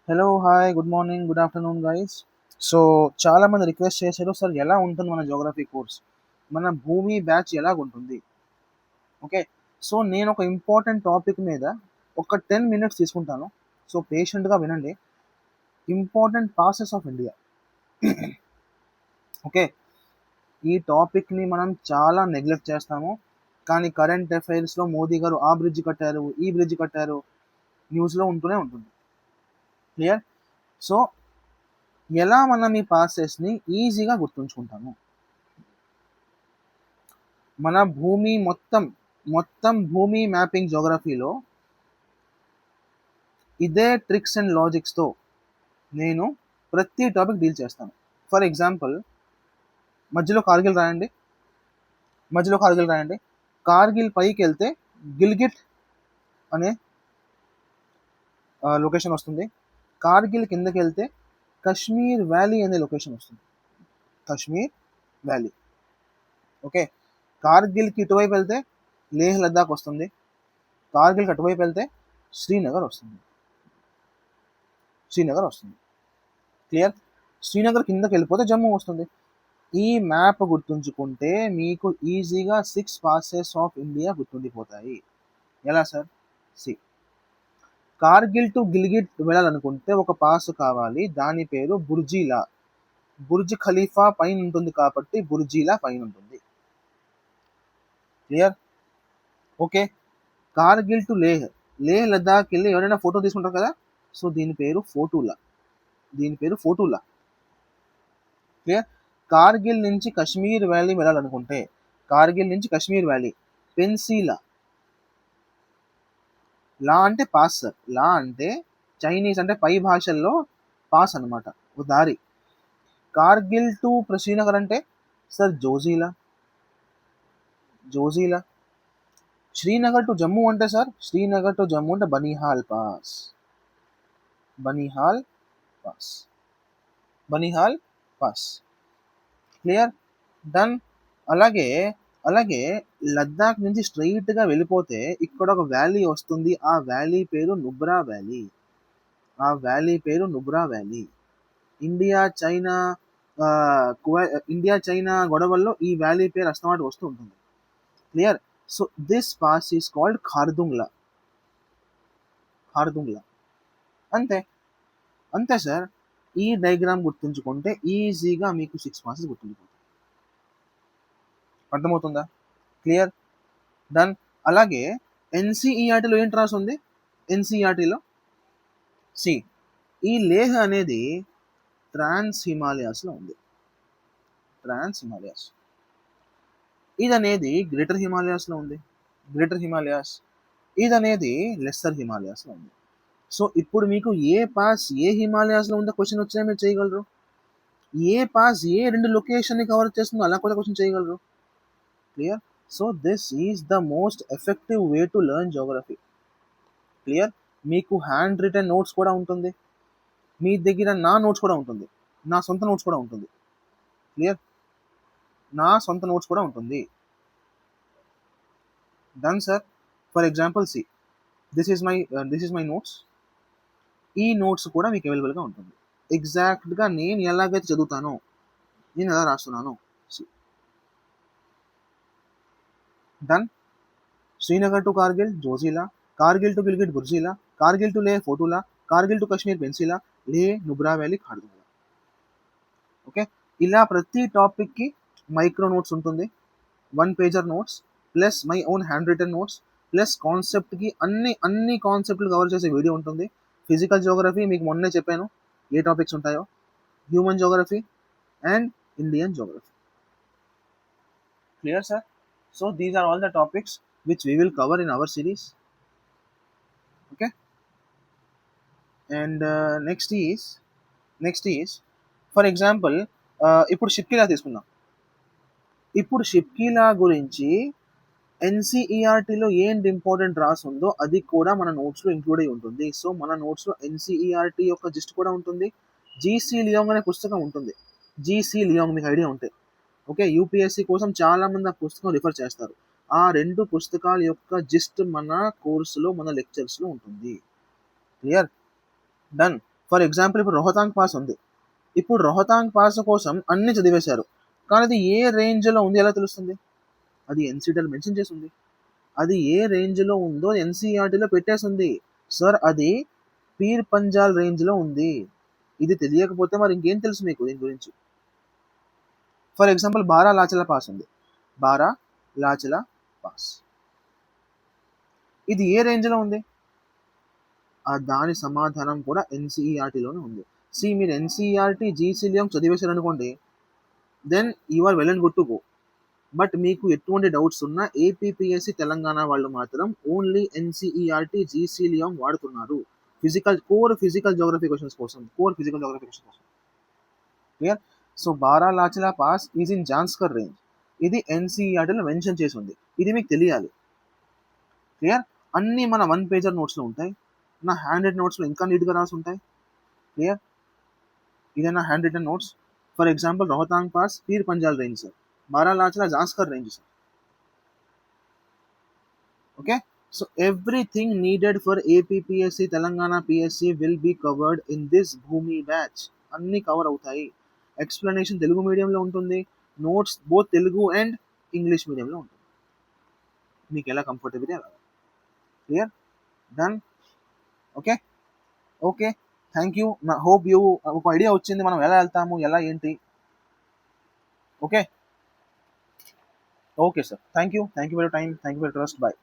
Hello, hi, good morning, good afternoon guys. So చాలా మంది request చేశారు, సార్ ఎలా ఉంటుంది మన జోగ్రఫీ కోర్స్, మన భూమి బ్యాచ్ ఎలాగుంటుంది. ఓకే, సో నేను ఒక ఇంపార్టెంట్ టాపిక్ మీద ఒక 10 minutes తీసుకుంటాను. సో పేషెంట్గా వినండి. Important passes of India. Okay, ఈ టాపిక్ని మనం చాలా నెగ్లెక్ట్ చేస్తాము, కానీ కరెంట్ అఫైర్స్లో మోదీ గారు ఆ బ్రిడ్జ్ కట్టారు, ఈ బ్రిడ్జ్ కట్టారు, న్యూస్లో ఉంటూనే ఉంటుంది. క్లియర్. సో ఎలా మనం ఈ పాసెస్ని ఈజీగా గుర్తుంచుకుంటాము. మన భూమి మొత్తం మొత్తం భూమి మ్యాపింగ్ జోగ్రఫీలో ఇదే ట్రిక్స్ అండ్ లాజిక్స్తో నేను ప్రతి టాపిక్ డీల్ చేస్తాను. ఫర్ ఎగ్జాంపుల్, మధ్యలో కార్గిల్ రాయండి. మధ్యలో కార్గిల్ రాయండి. కార్గిల్ పైకి వెళ్తే గిల్గిట్ అనే లొకేషన్ వస్తుంది. కార్గిల్ కిందకి వెళ్తే కశ్మీర్ వ్యాలీ అనే లొకేషన్ వస్తుంది. కశ్మీర్ వ్యాలీ. ఓకే, కార్గిల్కి ఇటువైపు వెళ్తే లేహ్ లద్దాఖ్ వస్తుంది. కార్గిల్కి అటువైపు వెళ్తే శ్రీనగర్ వస్తుంది. శ్రీనగర్ వస్తుంది. క్లియర్. శ్రీనగర్ కిందకి వెళ్ళిపోతే జమ్మూ వస్తుంది. ఈ మ్యాప్ గుర్తుంచుకుంటే మీకు ఈజీగా 6 పాసెస్ ఆఫ్ ఇండియా గుర్తుండిపోతాయి. ఎలా sir? See, Kargil to Gilgit వెళ్ళాలనుకుంటే ఒక పాస్ కావాలి, దాని పేరు బుర్జీలా. బుర్జ్ ఖలీఫా పైన ఉంటుంది కాబట్టి బుర్జీలా పైన ఉంటుంది. Clear. Okay, Kargil to Leh, Leh Ladakh వెళ్ళి ఎవరైనా ఫోటో తీసుకుంటారు కదా, సో దీని పేరు ఫోటోలా. దీని పేరు ఫోటోలా. క్లియర్. కార్గిల్ నుంచి కశ్మీర్ వ్యాలీ వెళ్ళాలనుకుంటే, కార్గిల్ నుంచి కశ్మీర్ వ్యాలీ పెన్సీలా. లా అంటే పాస్ సార్. లా అంటే చైనీస్ అంటే పై భాషల్లో పాస్ అనమాట, ఒక దారి. కార్గిల్ టు శ్రీనగర్ అంటే సార్ జోజీలా. జోజీలా. శ్రీనగర్ టు జమ్మూ అంటే సార్, శ్రీనగర్ టు జమ్మూ అంటే Banihal pass. Banihal pass. Banihal pass. Clear. Done. అలాగే అలాగే లద్దాఖ్ నుంచి స్ట్రైట్గా వెళ్ళిపోతే ఇక్కడ ఒక వ్యాలీ వస్తుంది. ఆ వ్యాలీ పేరు నుబ్రా వ్యాలీ. ఆ వ్యాలీ పేరు నుబ్రా వ్యాలీ. ఇండియా చైనా ఆ, ఇండియా చైనా గొడవల్లో ఈ వ్యాలీ పేరు అస్తమాట వస్తూ ఉంటుంది. Clear. So this pass is called Khardungla. Khardungla. అంతే. అంతే సార్. ఈ డయాగ్రామ్ గుర్తుంచుకుంటే ఈజీగా మీకు 6 పాసెస్ గుర్తుండిపోతాయి. అర్థమవుతుందా? క్లియర్. డన్. అలాగే ఎన్సీఈఆర్టీలో ఏంటి రాసి ఉంది? ఎన్సీఈఆర్టీలో సి, ఈ లేహ్ అనేది ట్రాన్స్ హిమాలయాస్లో ఉంది. ట్రాన్స్ హిమాలయాస్. ఇది అనేది గ్రేటర్ హిమాలయాస్లో ఉంది. గ్రేటర్ హిమాలయాస్. ఇది అనేది లెస్సర్ హిమాలయాస్లో ఉంది. సో ఇప్పుడు మీకు ఏ పాస్ ఏ హిమాలయాస్లో ఉందో క్వశ్చన్ వచ్చినా మీరు చేయగలరు. ఏ పాస్ ఏ రెండు లొకేషన్ని కవర్ చేస్తుందో అలా కూడా క్వశ్చన్ చేయగలరు. Clear. So this is the most effective way to learn geography. Clear. మీకు హ్యాండ్ రిటన్ నోట్స్ కూడా ఉంటుంది. మీ దగ్గర నా నోట్స్ కూడా ఉంటుంది. నా సొంత నోట్స్ కూడా ఉంటుంది. క్లియర్. నా సొంత నోట్స్ కూడా ఉంటుంది. Done sir. For example see, this is my notes. ఈ నోట్స్ కూడా మీకు అవైలబుల్గా ఉంటుంది. ఎగ్జాక్ట్గా నేను ఎలాగైతే చదువుతానో, నేను ఎలా రాస్తున్నానో. Done. Srinagar to Kargil Zojila, Kargil to Gilgit Burzila, Kargil to Leh Fotula, Kargil to Kashmir Pensila, Leh Nubra valley ఖార్దుంగ్లా. Okay, ఇలా ప్రతి టాపిక్కి మైక్రో నోట్స్ ఉంటుంది, 1 pager notes, plus my own hand written notes, plus కాన్సెప్ట్కి అన్ని కాన్సెప్ట్లు కవర్ చేసే వీడియో ఉంటుంది. ఫిజికల్ జోగ్రఫీ మీకు మొన్నే చెప్పాను ఏ టాపిక్స్ ఉంటాయో, human geography and Indian geography. Clear sir? So these are all the topics which we will cover in our series. Okay, and next is for example, ఇప్పుడు షిప్కీలా తీసుకుందాం. ఇప్పుడు షిప్కీలా గురించి ఎన్సీఈఆర్టీలో ఏంటి ఇంపార్టెంట్ రాసి ఉందో అది కూడా మన నోట్స్లో ఇంక్లూడ్ అయి ఉంటుంది. సో మన నోట్స్లో ఎన్సీఈఆర్టీ యొక్క జిస్ట్ కూడా ఉంటుంది. జీసీ లియోంగ్ అనే పుస్తకం ఉంటుంది. జీసీ లియోంగ్ మీకు ఐడియా ఉంటే. ఓకే, యూపీఎస్సీ కోసం చాలామంది ఆ పుస్తకం రిఫర్ చేస్తారు. ఆ 2 పుస్తకాల యొక్క జిస్ట్ మన కోర్సులో మన లెక్చర్స్లో ఉంటుంది. క్లియర్. డన్. ఫర్ ఎగ్జాంపుల్ ఇప్పుడు రోహతాంగ్ పాస్ ఉంది. ఇప్పుడు రోహతాంగ్ పాస్ కోసం అన్ని చదివేశారు, కానీ అది ఏ రేంజ్లో ఉంది ఎలా తెలుస్తుంది? అది ఎన్సీటీలో మెన్షన్ చేసి ఉంది. అది ఏ రేంజ్లో ఉందో ఎన్సీఆర్టీలో పెట్టేసింది. సార్ అది పీర్ పంజాల్ రేంజ్లో ఉంది. ఇది తెలియకపోతే మరి ఇంకేం తెలుసు మీకు దీని గురించి? ఫర్ ఎగ్జాంపుల్ బారా లాచల పాస్ ఉంది. బారా లాచల పాస్ ఇది ఏ రేంజ్లో ఉంది? దాని సమాధానం కూడా ఎన్సీఈఆర్టీలోనే ఉంది. మీరు ఎన్సీఈఆర్టీ జీసీలియం చదివేశారనుకోండి, then you are well and good to go. But మీకు ఎటువంటి డౌట్స్ ఉన్నా ఏపీపీఎస్సీ తెలంగాణ వాళ్ళు మాత్రం ఓన్లీ ఎన్సీఈఆర్టీ జీసీలియం వాడుతున్నారు కోర్ ఫిజికల్ జోగ్రఫీ క్వశ్చన్స్ కోసం. Clear? So Bara Lachala pass is in Zanskar range. ఇది ఎన్సీఈఆర్టీలో మెన్షన్ చేసి ఉంది. ఇది మీకు తెలియాలి. క్లియర్? అన్నీ మన 1 పేజర్ నోట్స్లో ఉంటాయి. నా హ్యాండ్ రిటన్ నోట్స్లో ఇంకా నీట్గా రాసి ఉంటాయి. క్లియర్? ఇదే నా hand written notes. For example Rohtang pass Pir Panjal range sir, Bara Lachala Zanskar range sir. Okay, so everything needed for APPSC Telangana PSC will be covered in this Bhoomi batch. అన్నీ కవర్ అవుతాయి. ఎక్స్ప్లెనేషన్ తెలుగు మీడియంలో ఉంటుంది, notes both Telugu and English మీడియంలో ఉంటుంది. మీకు ఎలా కంఫర్టబుల్ అలా. Clear? Done? Okay okay, thank you. నా హోప్ యూ ఒక ఐడియా వచ్చింది మనం ఎలా వెళ్తాము, ఎలా ఏంటి. Okay okay sir, thank you for your time, thank you for your trust. Bye.